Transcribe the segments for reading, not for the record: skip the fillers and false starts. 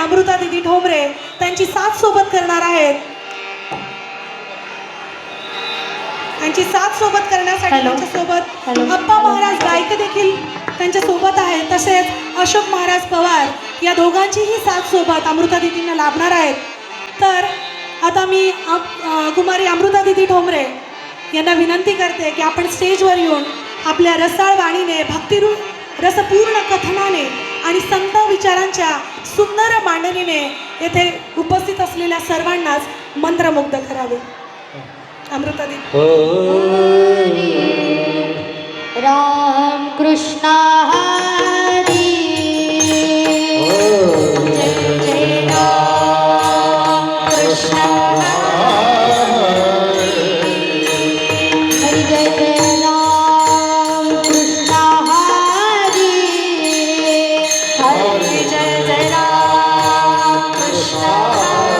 अमृता दिदी ठोंबरे त्यांची साथ सोबत करणार आहेत. त्यांची साथ सोबत करण्यासाठी त्यांच्यासोबत अप्पा महाराज गायक देखील त्यांच्या सोबत आहेत. तसेच अशोक महाराज पवार या दोघांचीही साथ सोबत अमृता दिदींना लाभणार आहेत. तर आता मी कुमारी अमृता दिदी ठोंबरे यांना विनंती करते की आपण स्टेजवर येऊन आपल्या रसाळ वाणीने रसपूर्ण कथनाने आणि संत विचारांच्या सुंदर मांडणीने येथे उपस्थित असलेल्या सर्वांनाच मंत्रमुग्ध करावे. अमृता दिदी. राम कृष्ण हरी जय जय राम कृष्ण हरी जय जय राम कृष्ण हरी हरी जय जय राम कृष्ण हरी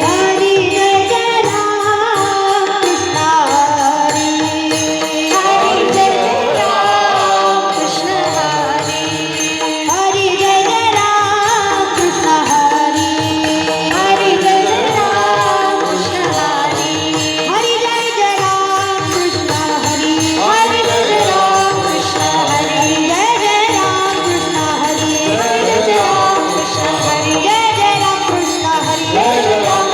हरी जय जय राम कृष्ण हरी हरी जय जय राम कृष्ण हरी हरी जय जय राम कृष्ण हरी हरी जय जय राम कृष्ण हरी हरी जय जय राम कृष्ण हरी हरी जय जय राम कृष्ण हरी जय जय राम कृष्ण हरी हरी जय जय राम कृष्ण हरी जय जय राम कृष्ण हरी जय जय राम कृष्ण जय जय जय जय राम कृष्ण हरी जय जय राम कृष्ण हरी जय जय राम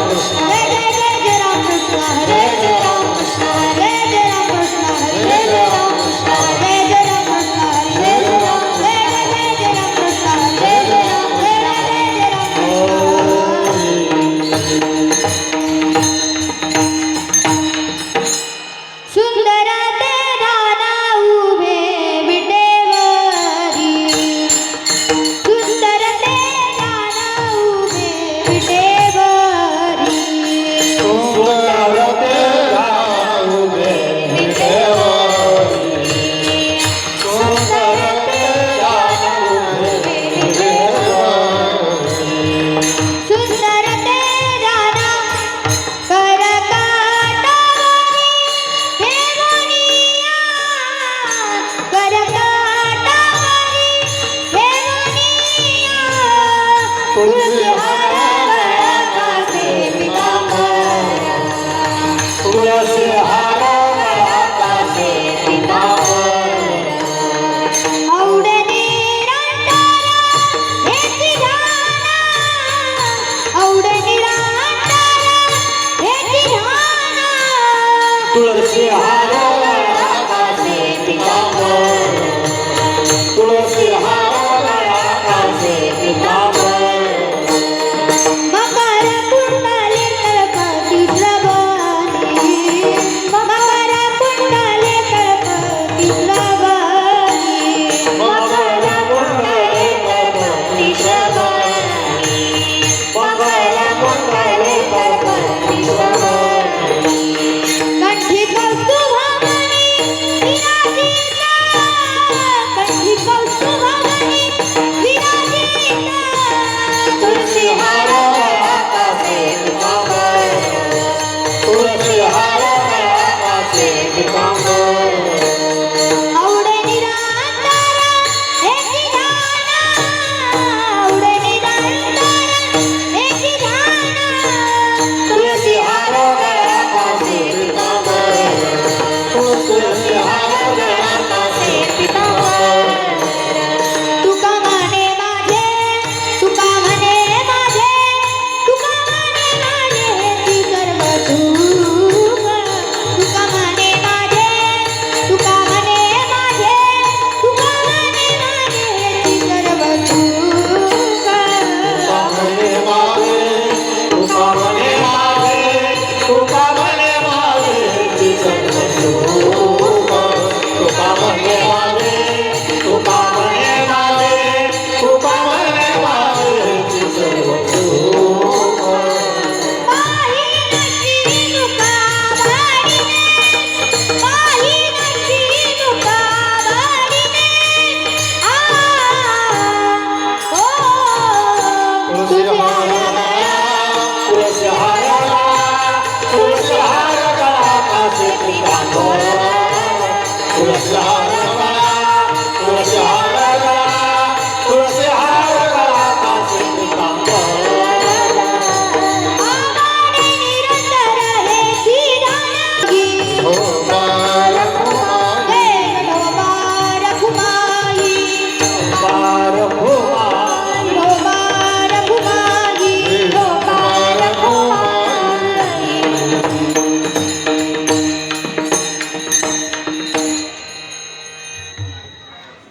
कृष्ण हरी जय जय राम कृष्ण हरी जय जय राम कृष्ण हरी जय जय राम जय जय जय राम कृष्ण हरी जय जय राम जय जय जय राम सुंदर ते राना उभे विटेवरी सुंदर ते राना उभे विटेवरी सुंदर ते राना उभे विटेवरी सुंदर ते राना उभे विटेवरी सुंदर ते राना करकाटावरी हे मुनिया करकाटावरी हे मुनिया तुळसी हार गळाकासे पितांबर तुळसी हार गळाकासे पितांबर औडणी रांटारा हेची घाना औडणी रांटारा हेची घाना तुळसी हार गळाकासे पितांबर तुळसी हार गळाकासे पितांबर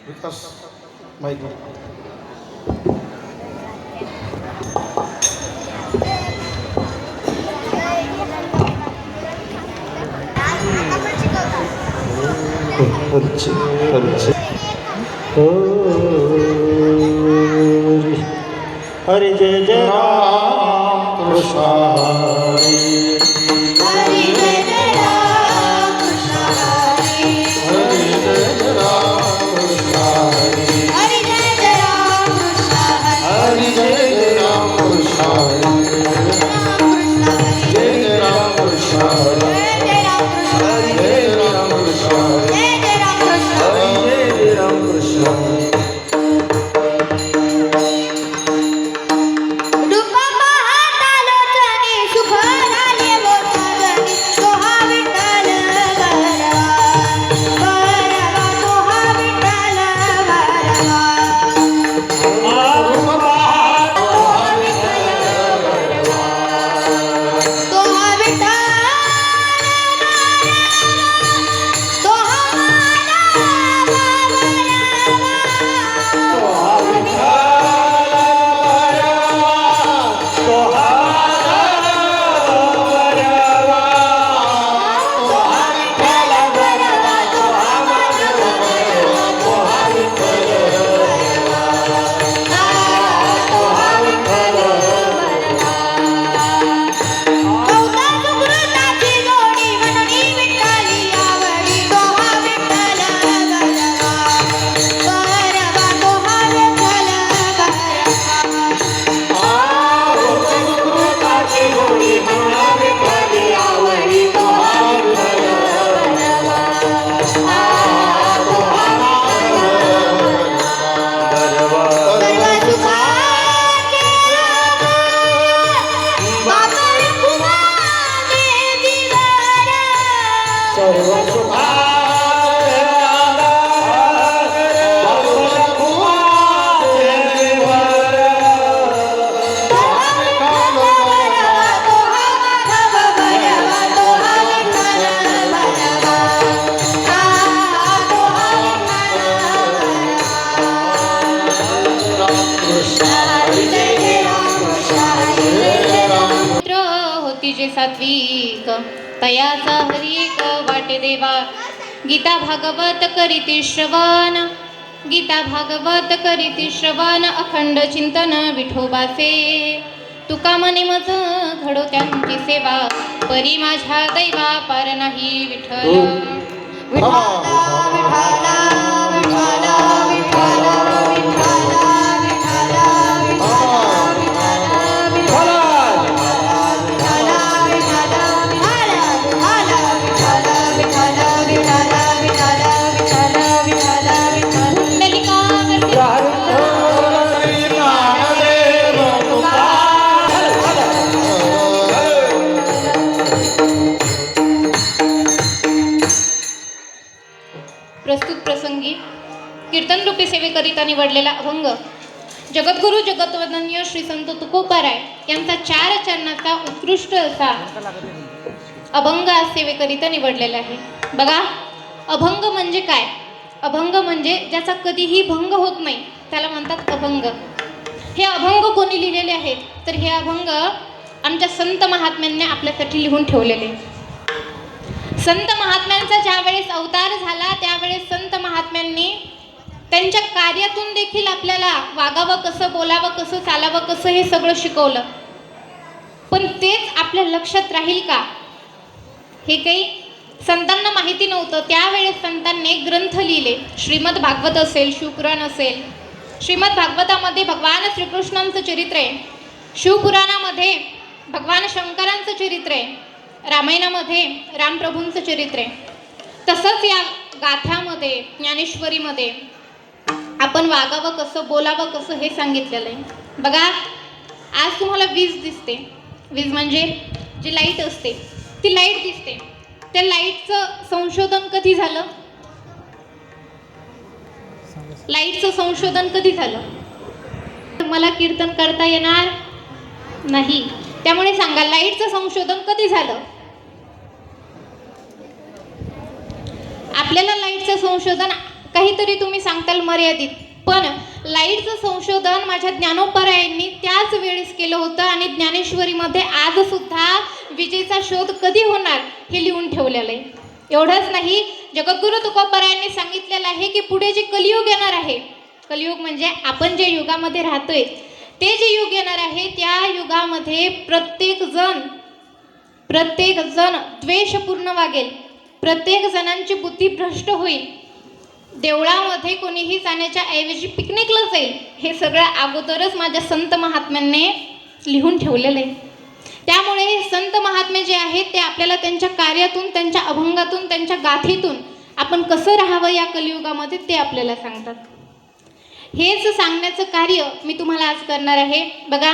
विकास माईक हरे जय जय राम कृष्ण हरी जय जय राम कृष्ण हरी हरे जय राम कृष्ण हरी जय जय राम कृष्ण हरे जय राम कृष्ण कृष्ण हरी जय राम कृष्ण जय जय राम कृष्ण हरी जय राम कृष्ण जय जय राम कृष्ण जय राम कृष्ण रूप पाहता लोचनी सुख झाले मोठगणी सोहा विठ्ठल बरवा बरवा सोहा विठ्ठल बरवा सोहा विठ्ठल सोहा कौता सुकृताची जोडी म्हणून विठ्ठली आवडी सोहा विठ्ठल बरवा बरवा सोहा विठ्ठल सुकृताची गोडी म्हणा विठ्ठली आवडी सर्व सुखाचे बाबा कुमारे दिवार सर्व पुत्र होती जे सात्विक तयाचा हरिक वाटे देवा गीता भागवत करीती श्रवण गीता भागवत करीती श्रवण अखंड चिंतन विठोबाचे तुका मने मज घडो त्यांची सेवा परी माझ्या दैवा पार नाही विठ्ठल कुंडलिका प्रस्तुत प्रसंगी कीर्तनरूपी सेवेकरिता निवडलेला अभंग जगद्गुरु जगतवंदनीय श्री संत तुकोबाराय यांचा 4 चरणाचा उत्कृष्ट असा अभंग आज सेवेकरिता निवडलेला आहे. बघा, अभंग म्हणजे काय? अभंग म्हणजे ज्याचा कधीही भंग होत नाही त्याला म्हणतात अभंग. हे अभंग कोणी लिहिलेले आहेत तर हे अभंग आमच्या संत महात्म्यांनी आपल्यासाठी लिहून ठेवलेले. संत महात्म्यांचा ज्यावेळेस अवतार झाला त्यावेळेस संत महात्म्यांनी त्यांच्या कार्यातून देखील आपल्याला वागावं कसं, बोलावं कसं, चालावं कसं हे सगळं शिकवलं. पण तेच आपल्या लक्षात राहील का हे काही संतांना माहिती नव्हतं. त्यावेळेस संतांनी ग्रंथ लिहिले. श्रीमद भागवत असेल, शिवपुराण असेल. श्रीमद भागवतामध्ये भगवान श्रीकृष्णांचं चरित्र आहे. शिवपुराणामध्ये भगवान शंकरांचं चरित्र आहे. रामायणामध्ये रामप्रभूंचं चरित्र आहे. तसंच या गाथामध्ये ज्ञानेश्वरीमध्ये आपण वागावं कसं, बोलावं कसं हे सांगितलेलं आहे. बघा, आज तुम्हाला वीज दिसते. वीज म्हणजे जी लाईट असते ती लाईट दिसते. त्या लाईटचं संशोधन कधी झालं? लाईटचं संशोधन कधी झालं? मला कीर्तन करता येणार नाही, त्यामुळे सांगा लाईटचं संशोधन कधी झालं? आपल्याला लाईटचं संशोधन काहीतरी तुम्ही सांगताल मर्यादित, पण लाईटचं संशोधन माझ्या ज्ञानोबरायांनी त्याच वेळेस केलं होतं आणि ज्ञानेश्वरीमध्ये आजसुद्धा विजेचा शोध कधी होणार हे लिहून ठेवलेलं आहे. एवढंच नाही, जगद्गुरू तुकोबरायांनी सांगितलेलं आहे की पुढे जे कलियुग येणार आहे, कलियुग म्हणजे आपण जे युगामध्ये राहतोय ते जे युग येणार आहे, त्या युगामध्ये प्रत्येक जण द्वेषपूर्ण वागेल, प्रत्येक जणांची बुद्धी भ्रष्ट होईल, देवळामध्ये कोणीही जाण्याच्या ऐवजी पिकनिकला जाईल. हे सगळं अगोदरच माझ्या संत महात्म्यांनी लिहून ठेवलेलं आहे. त्यामुळे हे संत महात्मे जे आहेत ते आपल्याला त्यांच्या कार्यातून, त्यांच्या अभंगातून, त्यांच्या गाथीतून आपण कसं राहावं या कलियुगामध्ये ते आपल्याला सांगतात. हेच सांगण्याचं कार्य मी तुम्हाला आज करणार आहे. बघा,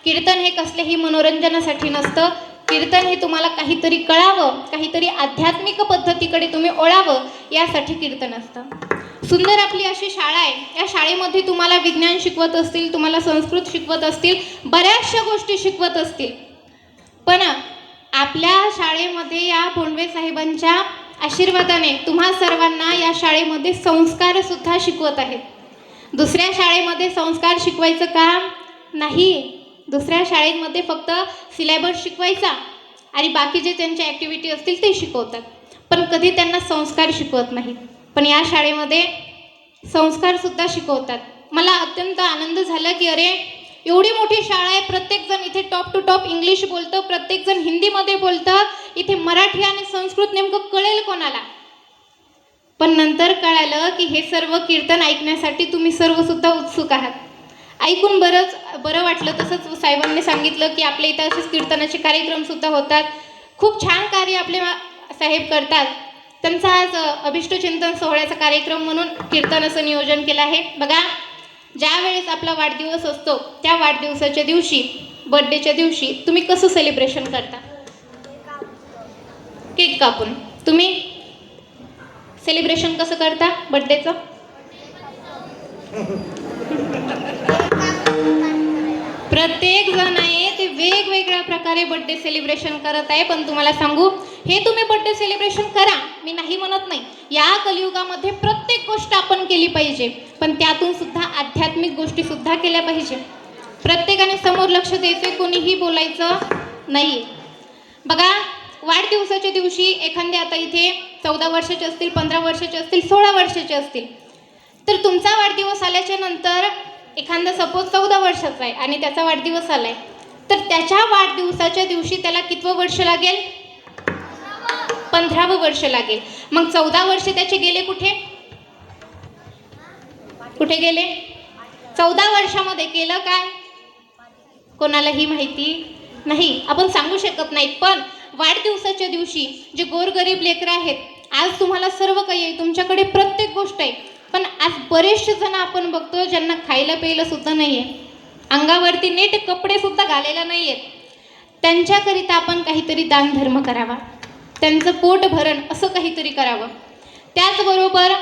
कीर्तन हे कसलेही मनोरंजनासाठी नसतं. कीर्तन हे तुम्हाला काहीतरी कळावं, काहीतरी आध्यात्मिक पद्धतीकडे तुम्ही ओळावं यासाठी कीर्तन असतं. सुंदर आपली अशी शाळा आहे. या शाळेमध्ये तुम्हाला विज्ञान शिकवत असतील, तुम्हाला संस्कृत शिकवत असतील, बऱ्याचशा गोष्टी शिकवत असतील. पण आपल्या शाळेमध्ये या भोंडवे साहेबांच्या आशीर्वादाने तुम्हा सर्वांना या शाळेमध्ये संस्कारसुद्धा शिकवत आहेत. दुसऱ्या शाळेमध्ये संस्कार शिकवायचं काम नाही. दुसऱ्या शाळेमध्ये फक्त सिलेबस शिकवायचा आणि बाकी जे त्यांच्या ॲक्टिव्हिटी असतील ते शिकवतात, पण कधी त्यांना संस्कार शिकवत नाहीत. पण या शाळेमध्ये संस्कारसुद्धा शिकवतात. मला अत्यंत आनंद झाला की अरे, एवढी मोठी शाळा आहे, प्रत्येकजण इथे टॉप टू टॉप इंग्लिश बोलतं, प्रत्येकजण हिंदीमध्ये बोलतं, इथे मराठी आणि संस्कृत नेमकं कळेल कोणाला. पण नंतर कळालं की हे सर्व कीर्तन ऐकण्यासाठी तुम्ही सर्वसुद्धा उत्सुक आहात. ऐकून बरं वाटलं. तसंच साहेबांनी सांगितलं की आपल्या इथं असेच कीर्तनाचे कार्यक्रमसुद्धा होतात. खूप छान कार्य आपले साहेब करतात. त्यांचा आज अभिष्टचिंतन सोहळ्याचा कार्यक्रम म्हणून कीर्तनाचं नियोजन केलं आहे. बघा, ज्या वेळेस आपला वाढदिवस असतो त्या वाढदिवसाच्या दिवशी, बर्थडेच्या दिवशी तुम्ही कसं सेलिब्रेशन करता? केक कापून. तुम्ही सेलिब्रेशन कसं करता बर्थडेचं? प्रत्येक जण आहे ते वेगवेगळ्या प्रकारे बर्थडे सेलिब्रेशन करत आहे. पण तुम्हाला सांगू, हे तुम्ही बर्थडे सेलिब्रेशन करा, मी नाही म्हणत नाही. या कलियुगामध्ये प्रत्येक गोष्ट आपण केली पाहिजे, पण त्यातून सुद्धा आध्यात्मिक गोष्टी सुद्धा केल्या पाहिजे. प्रत्येकाने समोर लक्ष द्यायचं, कोणीही बोलायचं नाही. बघा, वाढदिवसाच्या दिवशी एखाद्या, आता इथे 14 वर्षाचे असतील, 15 वर्षाचे असतील, 16 वर्षाचे असतील, तर तुमचा वाढदिवस आल्याच्या नंतर एखादा सपोज 14 वर्षाचा आहे आणि त्याचा वाढदिवस आलाय, तर त्याच्या वाढदिवसाच्या दिवशी त्याला कितवं वर्ष लागेल? 15वं वर्ष लागेल. मग 14 वर्ष त्याचे गेले कुठे? कुठे गेले? 14 वर्षामध्ये केलं काय? कोणालाही माहिती नाही, आपण सांगू शकत नाही. पण वाढदिवसाच्या दिवशी जे गोरगरीब लेकरं आहेत, आज तुम्हाला सर्व काही आहे, तुमच्याकडे प्रत्येक गोष्ट आहे, पण आज बरेचसे जण आपण बघतो ज्यांना खायला प्यायला सुद्धा नाही आहे, अंगावरती नीट कपडे सुद्धा घालायला नाही आहेत. त्यांच्याकरिता आपण काहीतरी दानधर्म करावा, त्यांचं पोट भरण असं काहीतरी करावं. त्याचबरोबर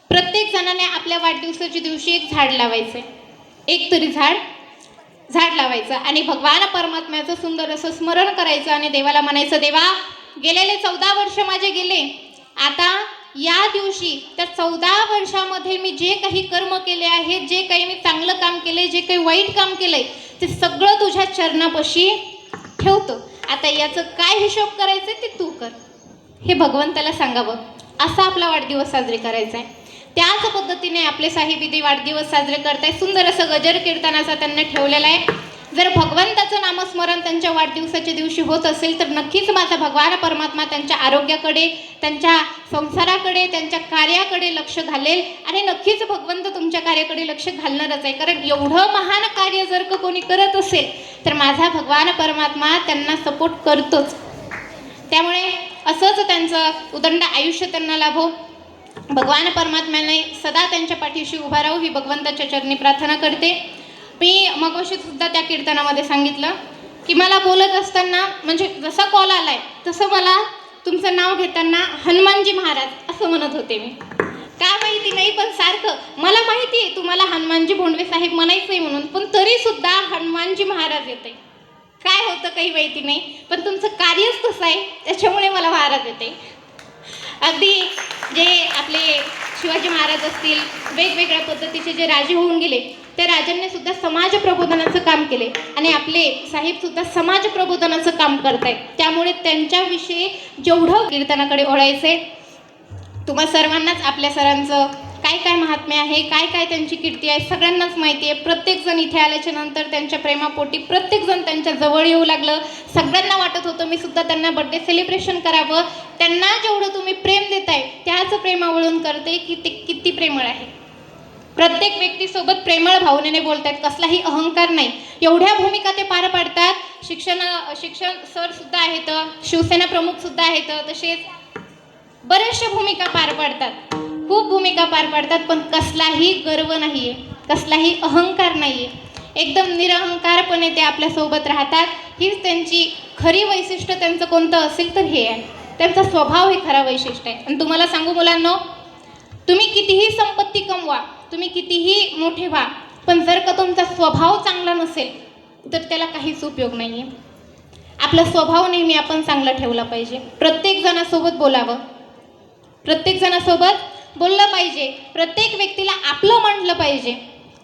प्रत्येक जणाने आपल्या वाढदिवसाच्या दिवशी एक झाड लावायचं, एक तरी झाड लावायचं आणि भगवान परमात्म्याचं सुंदर असं स्मरण करायचं आणि देवाला म्हणायचं, देवा, गेलेले 14 वर्ष माझे गेले, आता या दिवशी त्या 14 वर्षामध्ये मी जे काही कर्म केले आहेत, जे काही मी चांगलं काम केले, जे काही वाईट काम केलंय, ते सगळं तुझ्या चरणापाशी ठेवतो. आता याचं काय हिशोब करायचं ते तू कर, हे भगवंताला सांगावं. असा आपला वाढदिवस साजरे करायचा आहे. त्याच पद्धतीने आपले साहेब वाढदिवस साजरे करताय. सुंदर असं गजर कीर्तनाचा त्यांनी ठेवलेला आहे. जर भगवंताचं नामस्मरण त्यांच्या वाढदिवसाच्या दिवशी होत असेल तर नक्कीच माझा भगवान परमात्मा त्यांच्या आरोग्याकडे, त्यांच्या संसाराकडे, त्यांच्या कार्याकडे लक्ष घालेल आणि नक्कीच भगवंत तुमच्या कार्याकडे लक्ष घालणारच आहे. कारण एवढं महान कार्य जर का कोणी करत असेल तर माझा भगवान परमात्मा त्यांना सपोर्ट करतोच. त्यामुळे असंच त्यांचं उदंड आयुष्य त्यांना लाभो, भगवान परमात्म्याने सदा त्यांच्या पाठीशी उभा राहू ही भगवंताच्या चरणी प्रार्थना करते. मी मगाशी सुद्धा त्या कीर्तनामध्ये सांगितलं की मला बोलत असताना म्हणजे जसा कॉल आलाय तसं मला तुमचं नाव घेताना हनुमानजी महाराज असं म्हणत होते. मी का माहिती नाही, पण सारखं मला माहिती आहे तुम्हाला हनुमानजी भोंडवे साहेब म्हणायचं आहे म्हणून, पण तरीसुद्धा हनुमानजी महाराज येते. काय होतं काही माहिती नाही, पण तुमचं कार्यच तसं आहे त्याच्यामुळे मला महाराज येते. अगदी जे आपले शिवाजी महाराज असतील, वेगवेगळ्या पद्धतीचे जे राजे होऊन गेले, त्या राजांनी सुद्धा समाज प्रबोधनाचं काम केले आणि आपले साहेब सुद्धा समाज प्रबोधनाचं काम करतायत. त्यामुळे त्यांच्याविषयी जेवढं कीर्तनाकडे वळायचे, तुम्हा सर्वांनाच आपल्या सरांचं काय काय महात्म्य आहे, काय काय त्यांची कीर्ती आहे सगळ्यांनाच माहिती आहे. प्रत्येकजण इथे आल्याच्या नंतर त्यांच्या प्रेमापोटी प्रत्येकजण त्यांच्या जवळ येऊ लागलं. सगळ्यांना वाटत होतं मी सुद्धा त्यांना बड्डे सेलिब्रेशन करावं. त्यांना जेवढं तुम्ही प्रेम देताय त्याच प्रेमावळून करते की ते किती प्रेमळ आहे. प्रत्येक व्यक्तीसोबत प्रेमळ भावनेने बोलतात, कसलाही अहंकार नाही. एवढ्या भूमिका ते पार पाडतात. शिक्षण सर सुद्धा आहेत, शिवसेना प्रमुख सुद्धा आहेत, तसेच बऱ्याचशा भूमिका पार पाडतात, खूप भूमिका पार पाडतात. पण कसलाही गर्व नाही आहे, कसलाही अहंकार नाही आहे. एकदम निरहंकारपणे ते आपल्यासोबत राहतात. हीच त्यांची खरी वैशिष्ट्य. त्यांचं कोणतं असेल तर हे आहे, त्यांचा स्वभाव हे खरा वैशिष्ट्य आहे. आणि तुम्हाला सांगू मुलांनो, तुम्ही कितीही संपत्ती कमवा, तुम्ही कितीही मोठे व्हा, पण जर का तुमचा स्वभाव चांगला नसेल तर त्याला काहीच उपयोग नाही आहे. आपला स्वभाव नेहमी आपण चांगला ठेवला पाहिजे. प्रत्येक जणासोबत बोलावं, प्रत्येक जणासोबत बोललं पाहिजे, प्रत्येक व्यक्तीला आपलं म्हटलं पाहिजे.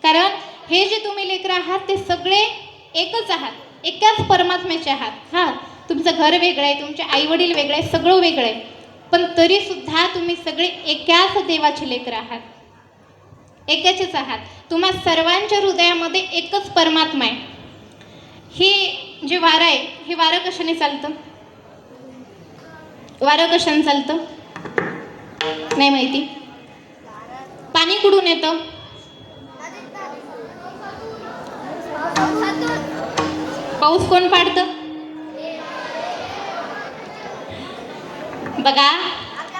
कारण हे जे तुम्ही लेकरं आहात ते सगळे एकच आहात, एकाच परमात्म्याचे आहात. हां, तुमचं घर वेगळं आहे, तुमचे आईवडील वेगळे आहे, सगळं वेगळं आहे, पण तरीसुद्धा तुम्ही सगळे एकाच देवाचे लेकरं आहात, एकाचेच आहात. तुम्हा सर्वांच्या हृदयामध्ये एकच परमात्मा आहे. हे जे वारं आहे, हे वारं कशाने चालतं? वारं कशाने चालतं नाही माहिती. पाणी कुठून येतं? पाऊस कोण पाडतं? बघा,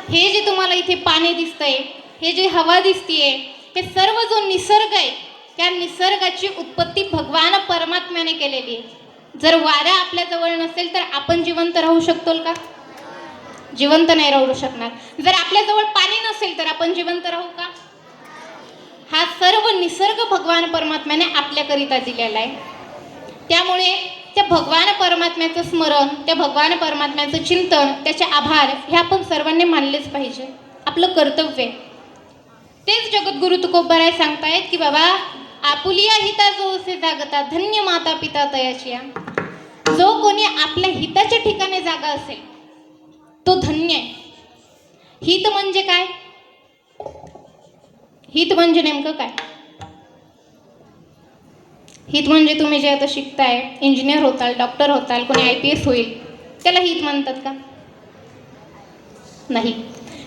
हे जे तुम्हाला इथे पाणी दिसतंय, हे जे हवा दिसतीये, हे सर्व जो निसर्ग आहे, त्या निसर्गाची उत्पत्ती भगवान परमात्म्याने केलेली आहे. जर वारा आपल्या जवळ नसेल तर आपण जिवंत राहू शकतो का? जिवंत नाही राहू शकणार. जर आपल्याजवळ पाणी नसेल तर आपण जिवंत राहू का? हा सर्व निसर्ग भगवान परमात्म्याने आपल्याकरिता दिलेला आहे. त्यामुळे त्या भगवान परमात्म्याचं स्मरण, त्या भगवान परमात्म्याचं चिंतन, त्याचे आभार हे आपण सर्वांनी मानलेच पाहिजे, आपलं कर्तव्य आहे. तेच जगद्गुरु तुकोबाराय सांगतायत की बाबा, आपुलिया हिता जो असे जागता, धन्य माता पिता तयाचिया. जो कोणी आपल्या हिताच्या ठिकाणी जागा असेल तो धन्य आहे. हित म्हणजे काय? हित म्हणजे नेमकं काय? हित म्हणजे तुम्ही जे आता शिकताय, इंजिनियर होताल, डॉक्टर होताल, कोणी IPS होईल, त्याला हित म्हणतात का? नाही.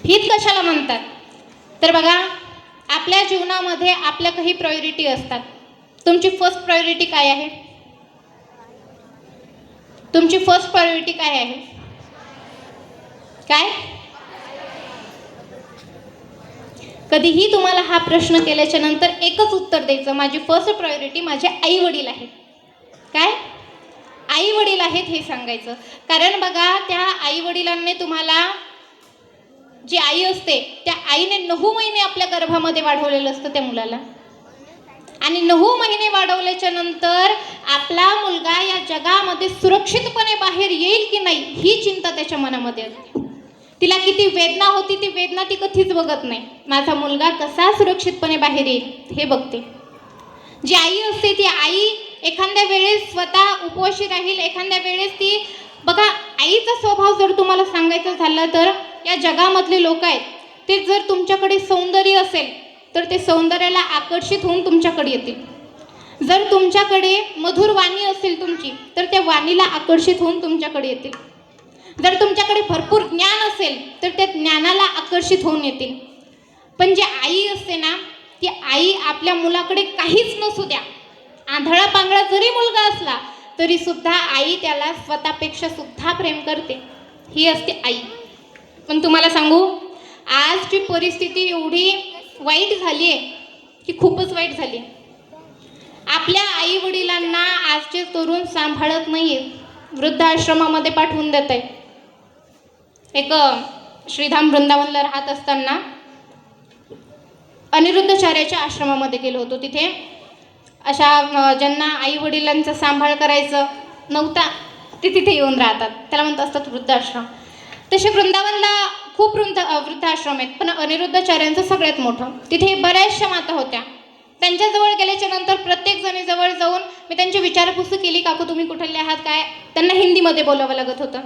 हित कशाला म्हणतात? तर बघा, आपल्या जीवनामध्ये आपल्या काही प्रायोरिटी असतात. तुमची फर्स्ट प्रायोरिटी काय आहे? तुमची फर्स्ट प्रायोरिटी काय आहे? काय? कधीही तुम्हाला हा प्रश्न केल्याच्या नंतर एकच उत्तर द्यायचं, माझी फर्स्ट प्रायोरिटी माझे आई वडील आहेत. काय? आई वडील आहेत हे सांगायचं. कारण बघा, त्या आई वडिलांनी तुम्हाला, जी आई असते त्या आईने 9 महिने आपल्या गर्भामध्ये वाढवलेलं असतं त्या मुलाला. आणि 9 महिने वाढवल्याच्या नंतर आपला मुलगा या जगामध्ये सुरक्षितपणे बाहेर येईल की नाही ही चिंता त्याच्या मनामध्ये असते. तिला किती वेदना होती, ती वेदना ती कधीच बघत नाही. माझा मुलगा कसा सुरक्षितपणे बाहेर येईल हे बघते. जी आई असते ती आई एखाद्या वेळेस स्वतः उपवाशी राहील, एखाद्या वेळेस ती, बघा, आईचा स्वभाव जर तुम्हाला सांगायचं झालं तर या जगामधले लोक आहेत ते जर तुमच्याकडे सौंदर्य असेल तर ते सौंदर्याला आकर्षित होऊन तुमच्याकडे येतील. जर तुमच्याकडे मधुर वाणी असेल तुमची तर त्या वाणीला आकर्षित होऊन तुमच्याकडे येतील. जर तुमच्याकडे भरपूर ज्ञान असेल तर त्या ज्ञानाला आकर्षित होऊन येतील. पण जी आई असते ना, ती आई आपल्या मुलाकडे काहीच नसू द्या, आंधळा पांगळा जरी मुलगा असला तरी सुद्धा आई त्याला स्वतःपेक्षा सुद्धा प्रेम करते. ही असते आई. पण तुम्हाला सांगू, आजची परिस्थिती एवढी वाईट झाली आहे की खूपच वाईट झाली आहे. आपल्या आई वडिलांना आजचे तरुण सांभाळत नाही आहेत, वृद्धाश्रमामध्ये पाठवून देत आहे. एक श्रीधाम वृंदावनला राहत असताना अनिरुद्धाचार्याच्या आश्रमामध्ये गेलो होतो. तिथे अशा ज्यांना आई वडिलांचा सांभाळ करायचं नव्हता ते तिथे येऊन राहतात, त्याला म्हणत असतात वृद्धाश्रम. तसे वृंदावनला खूप वृद्धाश्रम आहेत, पण अनिरुद्धाचार्यांचं सगळ्यात मोठं. तिथे बऱ्याचशा माता होत्या. त्यांच्याजवळ गेल्याच्या नंतर प्रत्येक जणीजवळ जाऊन मी त्यांची विचारपूस केली, काकू तुम्ही कुठले आहात काय. त्यांना हिंदीमध्ये बोलावं लागत होतं.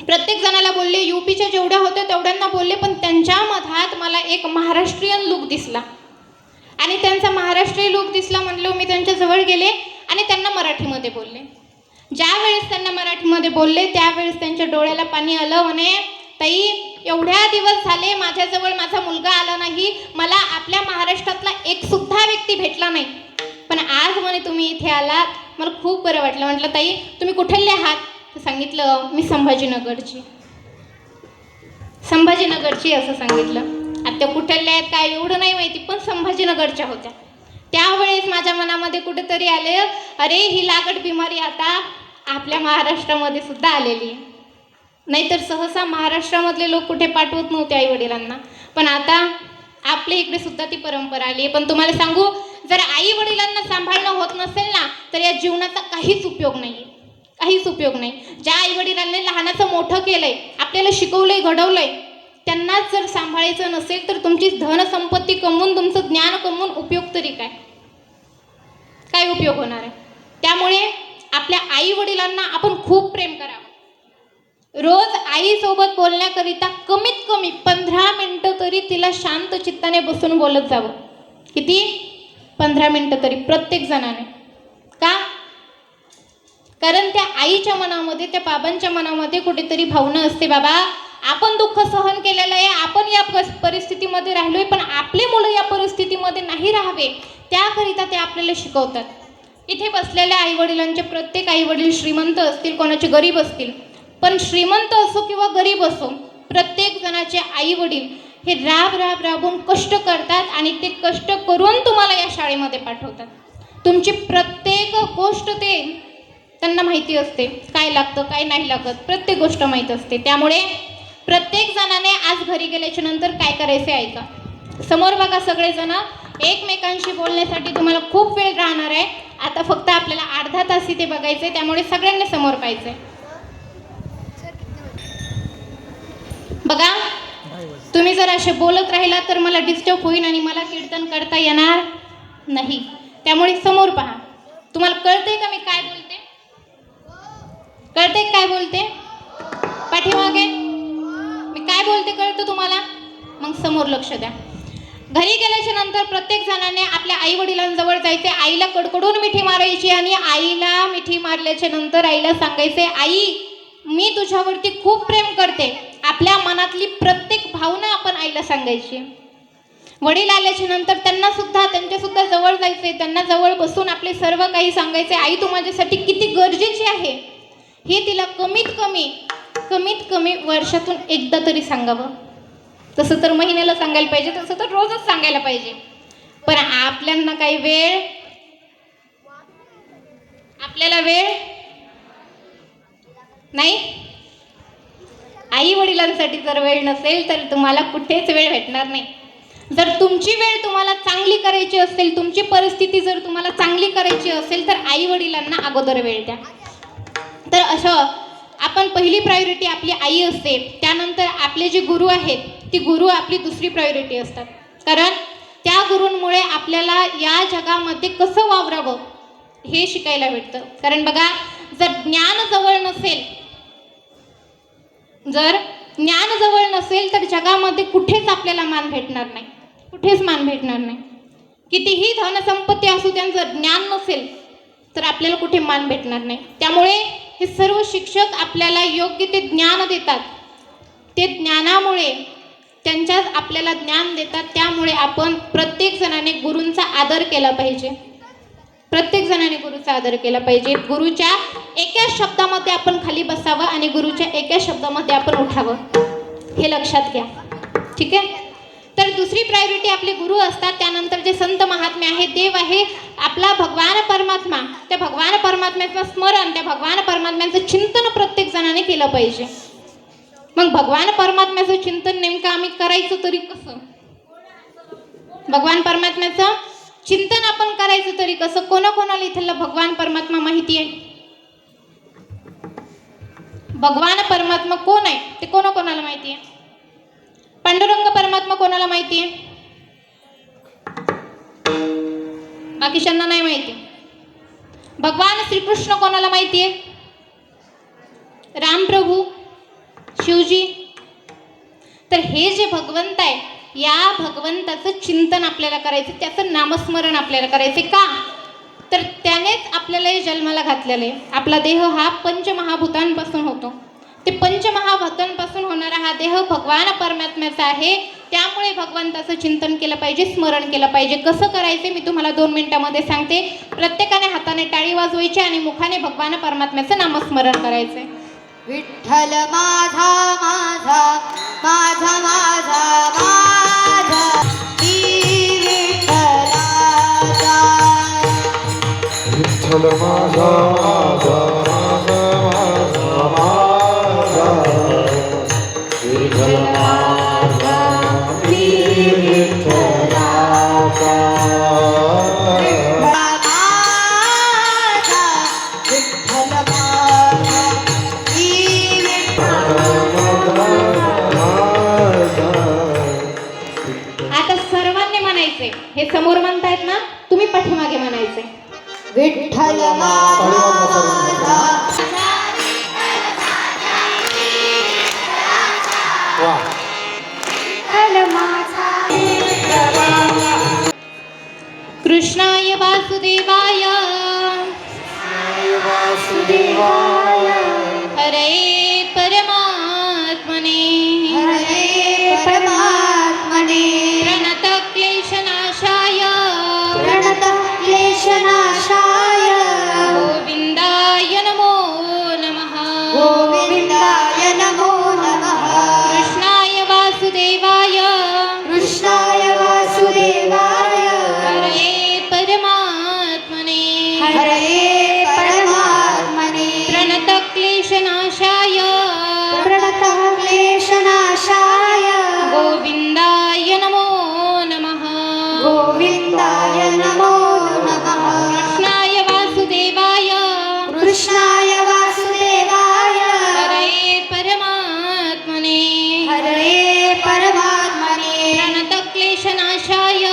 प्रत्येक जणाला बोलले, यूपीच्या जेवढ्या होत्या तेवढ्यांना बोलले, पण त्यांच्या मधात मला एक महाराष्ट्रीयन लूक दिसला. आणि त्यांचा महाराष्ट्रीय लूक दिसला म्हणलं, मी त्यांच्या जवळ गेले आणि त्यांना मराठीमध्ये बोलले. ज्या वेळेस त्यांना मराठीमध्ये बोलले त्यावेळेस त्यांच्या डोळ्याला पाणी आलं. म्हणे, ताई एवढ्या दिवस झाले माझ्याजवळ माझा मुलगा आला नाही, मला आपल्या महाराष्ट्रातला एक सुद्धा व्यक्ती भेटला नाही, पण आज म्हणे तुम्ही इथे आलात, मला खूप बरं वाटलं. म्हटलं ताई तुम्ही कुठले आहात. तर सांगितलं मी संभाजीनगरची असं सांगितलं. आता त्या कुठल्या आहेत काय एवढं नाही माहिती, पण संभाजीनगरच्या होत्या. त्यावेळेस माझ्या मनामध्ये कुठेतरी आले, अरे ही लागट बिमारी आता आपल्या महाराष्ट्रामध्ये सुद्धा आलेली आहे. नाहीतर सहसा महाराष्ट्रामधले लोक कुठे पाठवत नव्हते आईवडिलांना, पण आता आपल्या इकडे सुद्धा ती परंपरा आली आहे. पण तुम्हाला सांगू, जर आई वडिलांना सांभाळणं होत नसेल ना, तर या जीवनाचा काहीच उपयोग नाही आहे, काहीच उपयोग नाही. ज्या आईवडिलांनी लहानाचं मोठं केलंय, आपल्याला शिकवलंय, घडवलंय, त्यांनाच जर सांभाळायचं नसेल तर तुमची धनसंपत्ती कमवून, तुमचं ज्ञान कमवून उपयोग तरी काय, काय उपयोग होणार आहे. त्यामुळे आपल्या आई वडिलांना आपण खूप प्रेम करावं. रोज आईसोबत बोलण्याकरिता कमीत कमी 15 मिनटं तरी तिला शांत चित्ताने बसून बोलत जावं. किती? 15 मिनटं तरी प्रत्येक जणाने. का? कारण त्या आईच्या मनामध्ये, त्या बाबांच्या मनामध्ये कुठेतरी भावना असते, बाबा आपण दुःख सहन केलेलं आहे, आपण या परिस्थितीमध्ये राहिलोय, पण आपले मुलं या परिस्थितीमध्ये नाही राहावे त्याकरिता ते आपल्याला शिकवतात. इथे बसलेल्या आईवडिलांचे प्रत्येक आईवडील श्रीमंत असतील, कोणाचे गरीब असतील, पण श्रीमंत असो किंवा गरीब असो, प्रत्येक जणाचे आईवडील हे राबून कष्ट करतात आणि ते कष्ट करून तुम्हाला या शाळेमध्ये पाठवतात. तुमची प्रत्येक गोष्ट ते त्यांना माहिती असते, काय लागतं काय नाही लागत, प्रत्येक गोष्ट माहीत असते. त्यामुळे प्रत्येक जणाने आज घरी गेल्याच्या नंतर काय करायचे ऐका. समोर बघा, सगळेजण एकमेकांशी बोलण्यासाठी तुम्हाला खूप वेळ राहणार आहे. आता फक्त आपल्याला अर्धा तास इथे बघायचे, त्यामुळे सगळ्यांनी समोर पाहायचंय. बघा, तुम्ही जर असे बोलत राहिला तर मला डिस्टर्ब होईल आणि मला कीर्तन करता येणार नाही. त्यामुळे समोर पहा. तुम्हाला कळतंय का मी काय बोलते? कळतंय काय बोलते? पाठीमागे मी काय बोलते कळतं तुम्हाला? मग समोर लक्ष द्या. घरी गेल्याच्या नंतर प्रत्येक जणाने आपल्या आई वडिलांजवळ जायचे, आईला कडकडून मिठी मारायची आणि आईला मिठी मारल्याच्या नंतर आईला सांगायचे, आई मी तुझ्यावरती खूप प्रेम करते. आपल्या मनातली प्रत्येक भावना आपण आईला सांगायची. वडील आल्याच्या नंतर त्यांच्यासुद्धा जवळ जायचे, त्यांना जवळ बसून आपले सर्व काही सांगायचे. आई तू माझ्यासाठी किती गरजेची आहे हे तिला कमीत कमी वर्षातून एकदा तरी सांगावं. तसं तर महिन्याला सांगायला पाहिजे, तसं तर रोजच सांगायला पाहिजे. पण आपल्याला वेळ नाही. आई वडिलांसाठी जर वेळ नसेल तर तुम्हाला कुठेच वेळ भेटणार नाही. जर तुमची वेळ तुम्हाला चांगली करायची असेल, तुमची परिस्थिती जर तुम्हाला चांगली करायची असेल तर आई वडिलांना अगोदर वेळ द्या. तर असं आपण पहिली प्रायोरिटी आपली आई असते. त्यानंतर आपले जे गुरु आहेत, ती गुरु आपली दुसरी प्रायोरिटी असतात. कारण त्या गुरूंमुळे आपल्याला या जगामध्ये कसं वावरावं हे शिकायला भेटतं. कारण बघा, जर ज्ञान जवळ नसेल तर जगामध्ये कुठेच आपल्याला मान भेटणार नाही, कुठेच मान भेटणार नाही. कितीही धनसंपत्ती असू, त्यांचं ज्ञान नसेल तर आपल्याला कुठे मान भेटणार नाही. त्यामुळे हे सर्व शिक्षक आपल्याला योग्य ते ज्ञान देतात. ते ज्ञानामुळे त्यांच्यात आपल्याला ज्ञान देतात. त्यामुळे आपण प्रत्येक जणाने गुरूंचा आदर केला पाहिजे. प्रत्येक जणाने गुरुचा आदर केला पाहिजे. गुरुच्या एका शब्दामध्ये आपण खाली बसावं आणि गुरुच्या एका शब्दामध्ये आपण उठावं, हे लक्षात घ्या. ठीक आहे. तर दुसरी प्रायोरिटी आपले गुरु असतात. त्यानंतर जे संत महात्मे आहे, देव आहे, आपला भगवान परमात्मा. त्या भगवान परमात्म्याचं स्मरण, त्या भगवान परमात्म्याचं चिंतन प्रत्येक जणाने केलं पाहिजे. मग भगवान परमात्म्याचं चिंतन नेमकं आम्ही करायचं तरी कसं? भगवान परमात्म्याचं चिंतन आपण करायचं तरी कसं? कोणाकोणाला इथला भगवान परमात्मा माहिती आहे? भगवान परमात्मा कोण आहे ते कोणाकोणाला माहिती आहे? पांडुरंग परमात्मा कोणाला माहिती आहे? बाकीच्यांना नाही माहिती. भगवान श्रीकृष्ण कोणाला माहिती आहे? रामप्रभू, शिवजी. तर हे जे भगवंत आहे, या भगवंताचं चिंतन आपल्याला करायचं, त्याचं नामस्मरण आपल्याला करायचे. का? तर त्यानेच आपल्याला हे जन्माला घातलेलं आहे. आपला देह हा पंचमहाभूतांपासून होतो. ते पंचमहाभूतांपासून होणारा हा देह भगवान परमात्म्याचा आहे. त्यामुळे भगवंताचं चिंतन केलं पाहिजे, स्मरण केलं पाहिजे. कसं करायचे मी तुम्हाला 2 मिनिटामध्ये सांगते. प्रत्येकाने हाताने टाळी वाजवायची आणि मुखाने भगवान परमात्म्याचं नामस्मरण करायचंय. विठ्ठल माझा माझा माझा माझा माझा श्री विठ्ठलाचा. विठ्ठल माझा माझा माझा माझा विठ्ठल माझा विठ्ठलाचा. आता सर्वांनी म्हणायचे. हे समोर म्हणतायत ना, तुम्ही पाठीमागे म्हणायचे. विठ्ठल माझा कृष्णाय वासुदेवाय हरे परमात्मने हरे परमात्मने प्रणत क्लेशनाशाय प्रणत क्लेशनाशाय गोविंदाय नमो नमः. गोविंदाय नमो नमः. कृष्णाय वासुदेवाय कृष्णाय वासुदेवाय हरे परमात्मने हरे परमात्मने प्रणत क्लेशनाशाय प्रणत क्लेशनाशाय गोविंदाय नमो नमः. गोविंदाय नमो नमः. कृष्णाय वासुदेवाय कृष्णाय वासुदेवाय हरे परमात्मने हरे परमात्मने प्रणत क्लेशनाशाय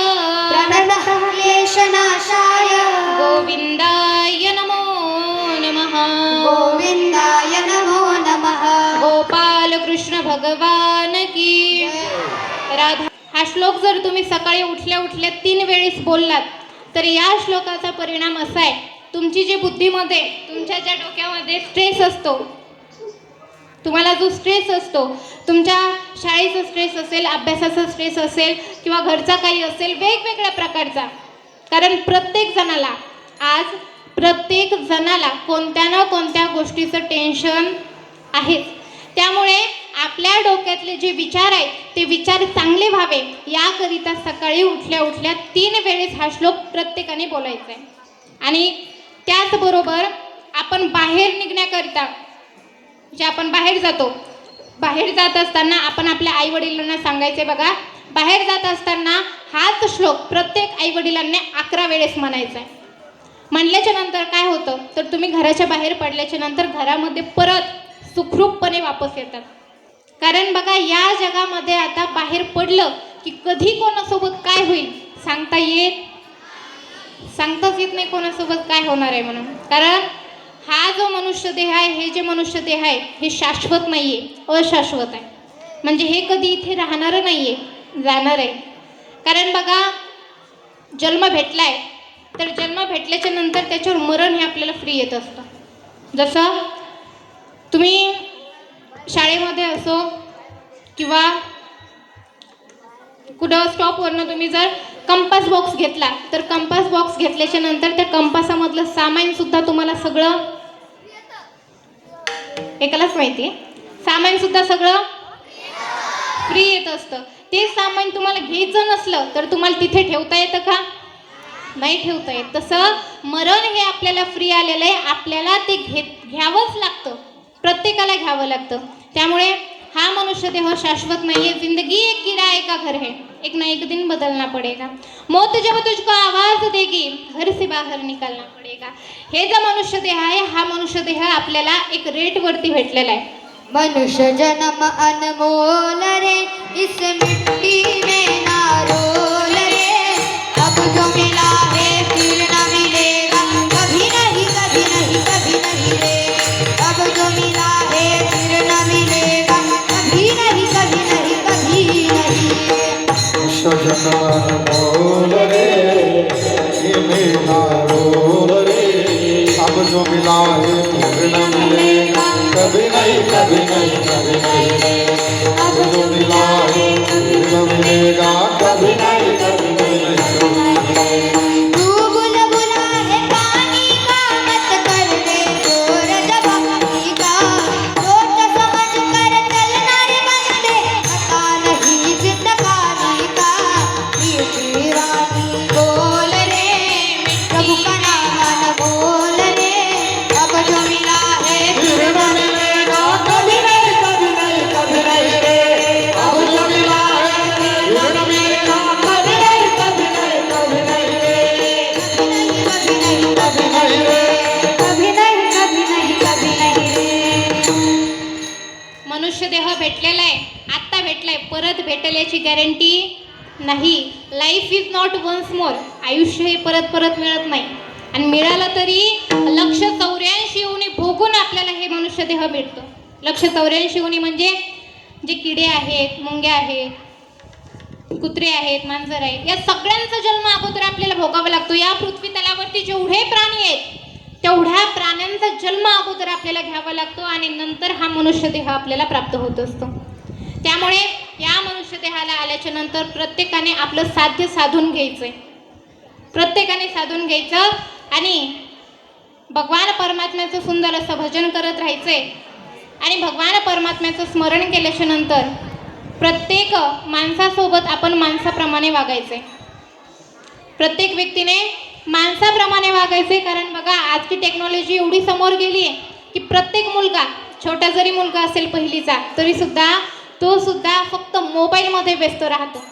प्रणत क्लेशनाशाय गोविंदाय नमो नमः. गोविंदाय नमो नमः. गोपाल कृष्ण भगवान की राधा. हा श्लोक जर तुम्ही सकाळी उठल्या उठल्या 3 वेळेस बोललात तर या श्लोकाचा परिणाम असा आहे, तुमची जी बुद्धीमध्ये, तुमच्या ज्या डोक्यामध्ये स्ट्रेस असतो, तुम्हाला जो स्ट्रेस असतो, तुमच्या शाळेचा स्ट्रेस असेल, अभ्यासाचा स्ट्रेस असेल किंवा घरचा काही असेल, वेगवेगळ्या प्रकारचा. कारण प्रत्येक जणाला कोणत्या ना कोणत्या गोष्टीचं टेन्शन आहे. त्यामुळे आपल्या डोक्यातले जे विचार आहेत ते विचार चांगले व्हावे याकरिता सकाळी उठल्या उठल्या 3 वेळेस हा श्लोक प्रत्येकाने बोलायचा आहे. आणि त्याचबरोबर आपण बाहेर निघण्याकरिता, जे आपण बाहेर जातो, बाहेर जात असताना आपण आपल्या आईवडिलांना सांगायचे, बघा बाहेर जात असताना हाच श्लोक प्रत्येक आईवडिलांनी 11 वेळेस म्हणायचा आहे. म्हणल्याच्या नंतर काय होतं तर तुम्ही घराच्या बाहेर पडल्याच्या नंतर घरामध्ये परत सुखरूपपणे वापस येतात. कारण बघा या जगामध्ये आता बाहेर पडलं की कधी कोणासोबत काय होईल सांगताच येत नाही कोणासोबत काय होणार आहे म्हणून. कारण हा जो मनुष्य देह आहे, हे जे मनुष्य देह आहे हे शाश्वत नाही आहे, अशाश्वत आहे. म्हणजे हे कधी इथे राहणारं नाही आहे, जाणार आहे. कारण बघा जन्म भेटलाय तर जन्म भेटल्याच्या नंतर त्याच्यावर मरण हे आपल्याला फ्री येत असतं. जसं तुम्ही शाळेमध्ये असो किंवा कुठं स्टॉपवरनं तुम्ही जर कंपास बॉक्स घेतला तर कंपास बॉक्स घेतल्याच्या नंतर त्या कंपासामधलं सामानसुद्धा तुम्हाला सगळं एकालाच माहिती आहे, सामानसुद्धा सगळं फ्री येत असतं. ते सामान तुम्हाला घ्यायचं नसलं तर तुम्हाला तिथे ठेवता येतं का? नाही ठेवता येत. तसं मरण हे आपल्याला फ्री आलेलं आहे, आपल्याला ते घ्यावंच लागतं, प्रत्येकाला घ्यावं लागतं. त्यामुळे हा मनुष्य देह शाश्वत नाही है. जिंदगी एक किराए का घर है, एक ना एक दिन बदलना पडेगा. मौत जब तुझको आवाज देगी घर से बाहेर निकालना पडेगा. हे जो मनुष्य देह आहे, हा मनुष्य देह आपल्याला एक रेटवरती भेटलेला आहे. मनुष्य जन्म अनमोल रे, इस मिट्टी में ना रोल रे। अब जो मिला है फिर न मिलेगा, कभी नहीं कभी नहीं कभी नहीं रे। अब जो मिला है फिर न मिलेगा, कभी नहीं कभी नहीं कभी नहीं। सजन बोल रे ये मेरा रोल रे, अब जो मिला है फिर न मिलेगा, कभी नहीं कभी नहीं कभी नहीं। अब जो मिला है फिर न मिलेगा, कभी नहीं कभी नहीं कभी। तू बुलबुला है पानी का, मत कर दे शोर जब पानी का। सोच समझ कर चलना रे बंदे, पता नहीं जिंदगानी का। मीठी रानी बोल रे, प्रभु का नाम न बोल रे। अब जो मिला है फिर न मिलेगा, कभी नहीं कभी नहीं कभी नहीं रे। अब जो मिला है फिर न मिलेगा, कभी नहीं कभी नहीं कभी नहीं रे। कभी नहीं कभी नहीं रे, कभी नहीं कभी नहीं कभी नहीं रे। मनुष्य देह भेटलेला आहे, आत्ता भेटलाय, परत भेटेल याची गॅरंटी नाही. Life is not once more. आयुष्य हे परत परत मिळत नाही, आणि मिळालं तरी 184 योनी भोगून आपल्याला हे मनुष्य देह भेटतो. 184 योनी म्हणजे जे किडे आहेत, मुंग्या आहेत, कुत्रे आहेत, मांजर आहेत, या सगळ्यांचा जन्म अगोदर आपल्याला भोगावा लागतो. या पृथ्वी तलावरती जेवढे प्राणी आहेत तेवढ्या प्राण्यांचा जन्म अगोदर आपल्याला घ्यावा लागतो, आणि नंतर हा मनुष्य देह आपल्याला प्राप्त होत असतो. त्यामुळे या मनुष्य देहाला आल्याच्या नंतर प्रत्येकाने आपलं साध्य साधून घ्यायचंय, प्रत्येकाने साधून घ्यायचं, आणि भगवान परमात्म्याचं सुंदर असं भजन करत राहायचंय. आणि भगवान परमात्म्याचं स्मरण केल्याच्या नंतर प्रत्येक माणसासोबत आपण माणसाप्रमाणे वागायचंय. प्रत्येक व्यक्तीने माणसाप्रमाणे वागायचे. कारण बघा, आजची टेक्नॉलॉजी एवढी समोर गेली आहे की प्रत्येक मुलगा, छोटा जरी मुलगा असेल पहिलीचा, तरी सुद्धा तो सुद्धा फक्त मोबाईलमध्ये व्यस्त राहतो,